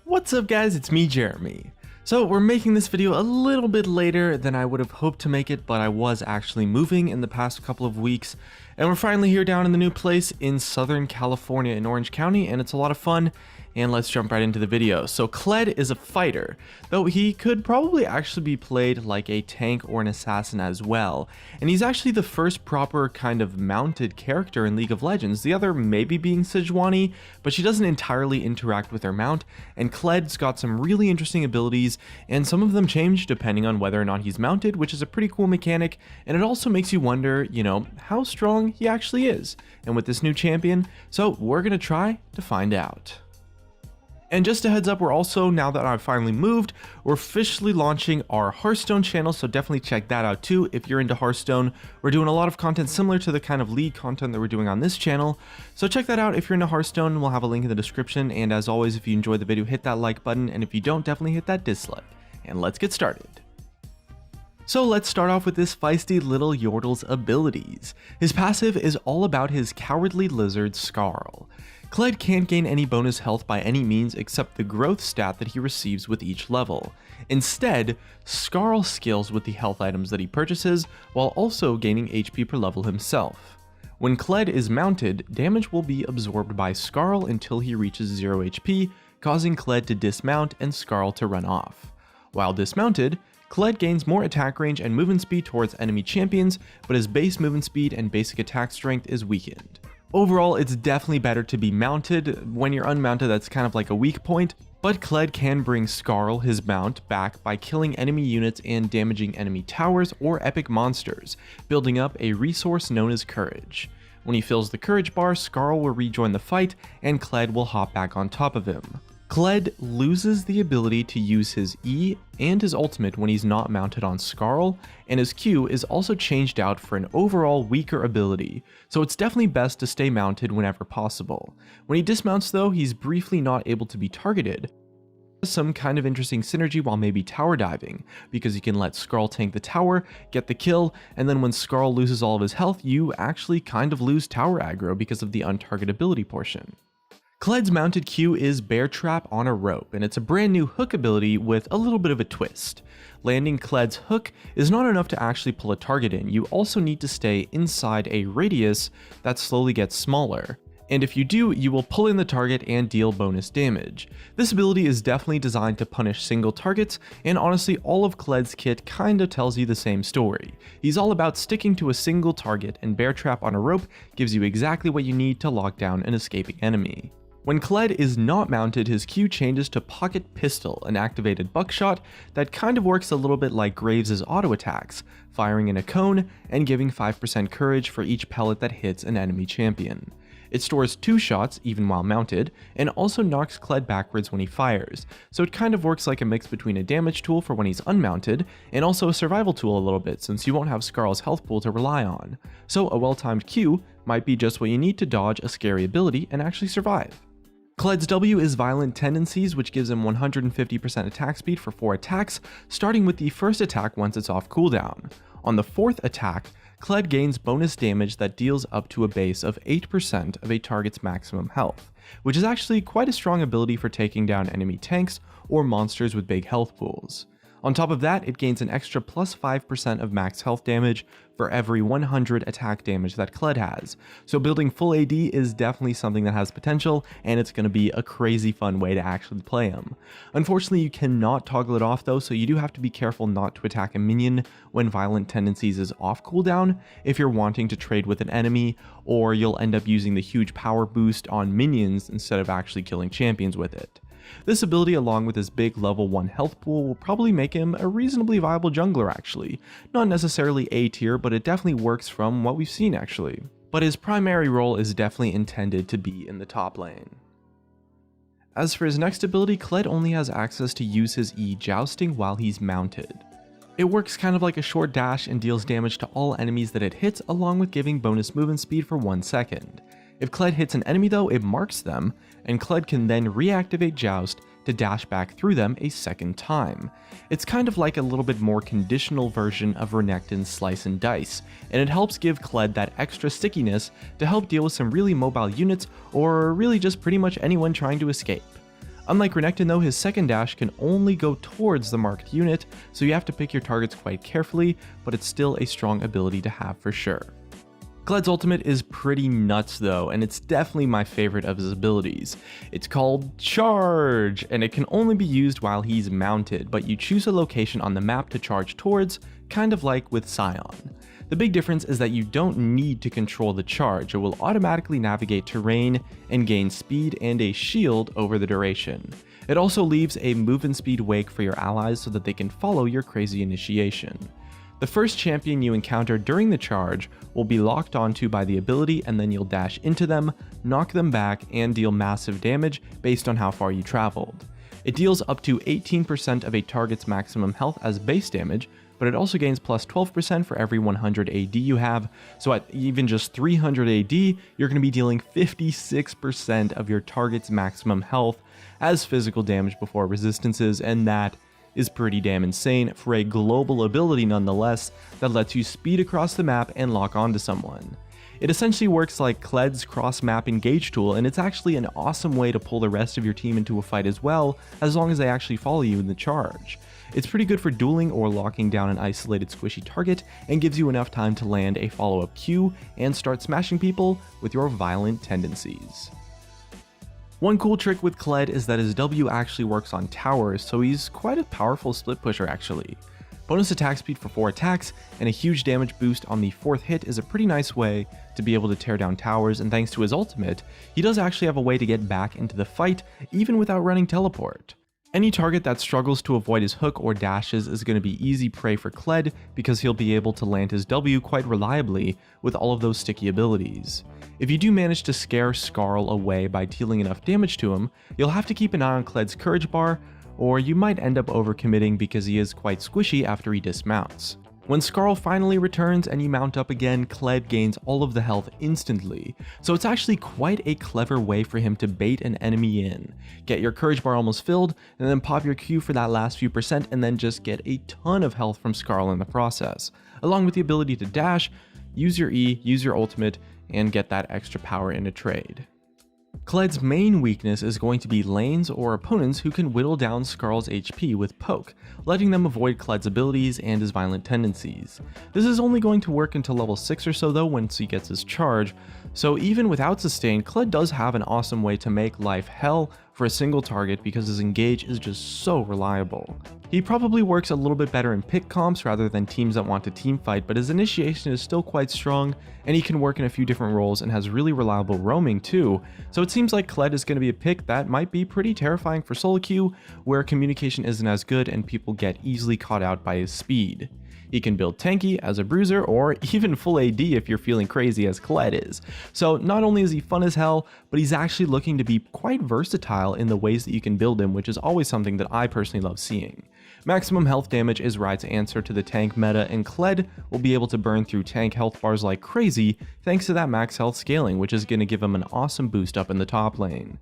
What's up guys, it's me Jeremy. So we're making this video a little bit later than I would have hoped to make it, but I was actually moving in the past couple of weeks, and we're finally here down in the new place in Southern California in Orange County, and it's a lot of fun. And let's jump right into the video. So KLED is a fighter, though he could probably actually be played like a tank or an assassin as well. And he's actually the first proper kind of mounted character in League of Legends, the other maybe being Sejuani, but she doesn't entirely interact with her mount, and KLED's got some really interesting abilities, and some of them change depending on whether or not he's mounted, which is a pretty cool mechanic, and it also makes you wonder, how strong he actually is, and with this new champion, so we're gonna try to find out. And just a heads up, we're also, now that I've finally moved, we're officially launching our Hearthstone channel, so definitely check that out too if you're into Hearthstone. We're doing a lot of content similar to the kind of League content that we're doing on this channel, so check that out if you're into Hearthstone. We'll have a link in the description, and as always, if you enjoyed the video, hit that like button, and if you don't, definitely hit that dislike. And let's get started. So let's start off with this feisty little Yordle's abilities. His passive is all about his Cowardly Lizard Skarl. KLED can't gain any bonus health by any means except the growth stat that he receives with each level. Instead, Skarl scales with the health items that he purchases, while also gaining HP per level himself. When KLED is mounted, damage will be absorbed by Skarl until he reaches 0 HP, causing KLED to dismount and Skarl to run off. While dismounted, KLED gains more attack range and movement speed towards enemy champions, but his base movement speed and basic attack strength is weakened. Overall, it's definitely better to be mounted. When you're unmounted, that's kind of like a weak point, but KLED can bring Skarl, his mount, back by killing enemy units and damaging enemy towers or epic monsters, building up a resource known as Courage. When he fills the Courage bar, Skarl will rejoin the fight, and KLED will hop back on top of him. KLED loses the ability to use his E and his ultimate when he's not mounted on Skarl, and his Q is also changed out for an overall weaker ability, so it's definitely best to stay mounted whenever possible. When he dismounts though, he's briefly not able to be targeted. Some kind of interesting synergy while maybe tower diving, because you can let Skarl tank the tower, get the kill, and then when Skarl loses all of his health, you actually kind of lose tower aggro because of the untargetability portion. KLED's mounted Q is Bear Trap on a Rope, and it's a brand new hook ability with a little bit of a twist. Landing KLED's hook is not enough to actually pull a target in, you also need to stay inside a radius that slowly gets smaller. And if you do, you will pull in the target and deal bonus damage. This ability is definitely designed to punish single targets, and honestly all of KLED's kit kinda tells you the same story. He's all about sticking to a single target, and Bear Trap on a Rope gives you exactly what you need to lock down an escaping enemy. When KLED is not mounted, his Q changes to Pocket Pistol, an activated buckshot that kind of works a little bit like Graves' auto attacks, firing in a cone and giving 5% courage for each pellet that hits an enemy champion. It stores 2 shots even while mounted, and also knocks KLED backwards when he fires, so it kind of works like a mix between a damage tool for when he's unmounted, and also a survival tool a little bit since you won't have Skarl's health pool to rely on. So a well-timed Q might be just what you need to dodge a scary ability and actually survive. KLED's W is Violent Tendencies, which gives him 150% attack speed for 4 attacks, starting with the first attack once it's off cooldown. On the 4th attack, KLED gains bonus damage that deals up to a base of 8% of a target's maximum health, which is actually quite a strong ability for taking down enemy tanks or monsters with big health pools. On top of that, it gains an extra plus 5% of max health damage for every 100 attack damage that KLED has, so building full AD is definitely something that has potential, and it's going to be a crazy fun way to actually play him. Unfortunately, you cannot toggle it off though, so you do have to be careful not to attack a minion when Violent Tendencies is off cooldown if you're wanting to trade with an enemy, or you'll end up using the huge power boost on minions instead of actually killing champions with it. This ability, along with his big level 1 health pool, will probably make him a reasonably viable jungler actually. Not necessarily A tier, but it definitely works from what we've seen actually. But his primary role is definitely intended to be in the top lane. As for his next ability, KLED only has access to use his E Jousting while he's mounted. It works kind of like a short dash and deals damage to all enemies that it hits, along with giving bonus movement speed for 1 second. If KLED hits an enemy though, it marks them, and KLED can then reactivate Joust to dash back through them a second time. It's kind of like a little bit more conditional version of Renekton's Slice and Dice, and it helps give KLED that extra stickiness to help deal with some really mobile units, or really just pretty much anyone trying to escape. Unlike Renekton though, his second dash can only go towards the marked unit, so you have to pick your targets quite carefully, but it's still a strong ability to have for sure. KLED's ultimate is pretty nuts though, and it's definitely my favorite of his abilities. It's called Charge, and it can only be used while he's mounted, but you choose a location on the map to charge towards, kind of like with Scion. The big difference is that you don't need to control the charge, it will automatically navigate terrain and gain speed and a shield over the duration. It also leaves a move and speed wake for your allies so that they can follow your crazy initiation. The first champion you encounter during the charge will be locked onto by the ability, and then you'll dash into them, knock them back, and deal massive damage based on how far you traveled. It deals up to 18% of a target's maximum health as base damage, but it also gains plus 12% for every 100 AD you have, so at even just 300 AD, you're going to be dealing 56% of your target's maximum health as physical damage before resistances, and that is pretty damn insane for a global ability nonetheless that lets you speed across the map and lock onto someone. It essentially works like KLED's cross-map engage tool, and it's actually an awesome way to pull the rest of your team into a fight as well, as long as they actually follow you in the charge. It's pretty good for dueling or locking down an isolated squishy target, and gives you enough time to land a follow-up Q and start smashing people with your violent tendencies. One cool trick with KLED is that his W actually works on towers, so he's quite a powerful split pusher actually. Bonus attack speed for 4 attacks, and a huge damage boost on the 4th hit is a pretty nice way to be able to tear down towers, and thanks to his ultimate, he does actually have a way to get back into the fight even without running teleport. Any target that struggles to avoid his hook or dashes is going to be easy prey for KLED because he'll be able to land his W quite reliably with all of those sticky abilities. If you do manage to scare Skarl away by dealing enough damage to him, you'll have to keep an eye on KLED's courage bar, or you might end up overcommitting because he is quite squishy after he dismounts. When Skarl finally returns and you mount up again, KLED gains all of the health instantly, so it's actually quite a clever way for him to bait an enemy in. Get your courage bar almost filled, and then pop your Q for that last few percent, and then just get a ton of health from Skarl in the process, along with the ability to dash, use your E, use your ultimate, and get that extra power in a trade. KLED's main weakness is going to be lanes or opponents who can whittle down Skarl's HP with poke, letting them avoid KLED's abilities and his violent tendencies. This is only going to work until level 6 or so though once he gets his charge, so even without sustain, KLED does have an awesome way to make life hell for a single target because his engage is just so reliable. He probably works a little bit better in pick comps rather than teams that want to team fight, but his initiation is still quite strong, and he can work in a few different roles and has really reliable roaming too, so it seems like KLED is going to be a pick that might be pretty terrifying for solo queue, where communication isn't as good and people get easily caught out by his speed. He can build tanky as a bruiser, or even full AD if you're feeling crazy as KLED is. So not only is he fun as hell, but he's actually looking to be quite versatile in the ways that you can build him, which is always something that I personally love seeing. Maximum health damage is Riot's answer to the tank meta, and KLED will be able to burn through tank health bars like crazy thanks to that max health scaling, which is going to give him an awesome boost up in the top lane.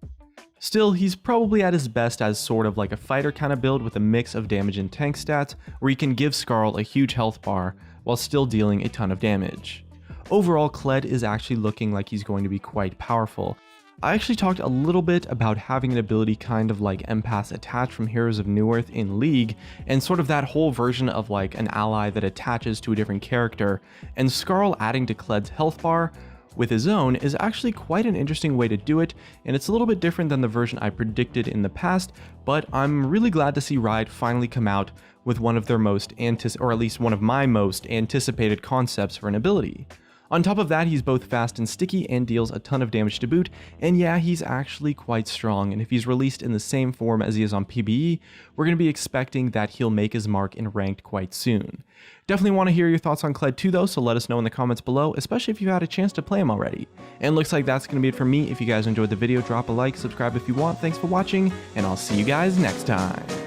Still, he's probably at his best as sort of like a fighter kind of build with a mix of damage and tank stats, where he can give Skarl a huge health bar while still dealing a ton of damage. Overall, KLED is actually looking like he's going to be quite powerful. I actually talked a little bit about having an ability kind of like Empath's Attach from Heroes of Newerth in League, and sort of that whole version of like an ally that attaches to a different character, and Skarl adding to KLED's health bar with his own is actually quite an interesting way to do it, and it's a little bit different than the version I predicted in the past, but I'm really glad to see Riot finally come out with one of their most or at least one of my most anticipated concepts for an ability. On top of that, he's both fast and sticky and deals a ton of damage to boot, and yeah, he's actually quite strong, and if he's released in the same form as he is on PBE, we're going to be expecting that he'll make his mark in ranked quite soon. Definitely want to hear your thoughts on KLED too though, so let us know in the comments below, especially if you had a chance to play him already. And looks like that's going to be it for me. If you guys enjoyed the video, drop a like, subscribe if you want. Thanks for watching, and I'll see you guys next time.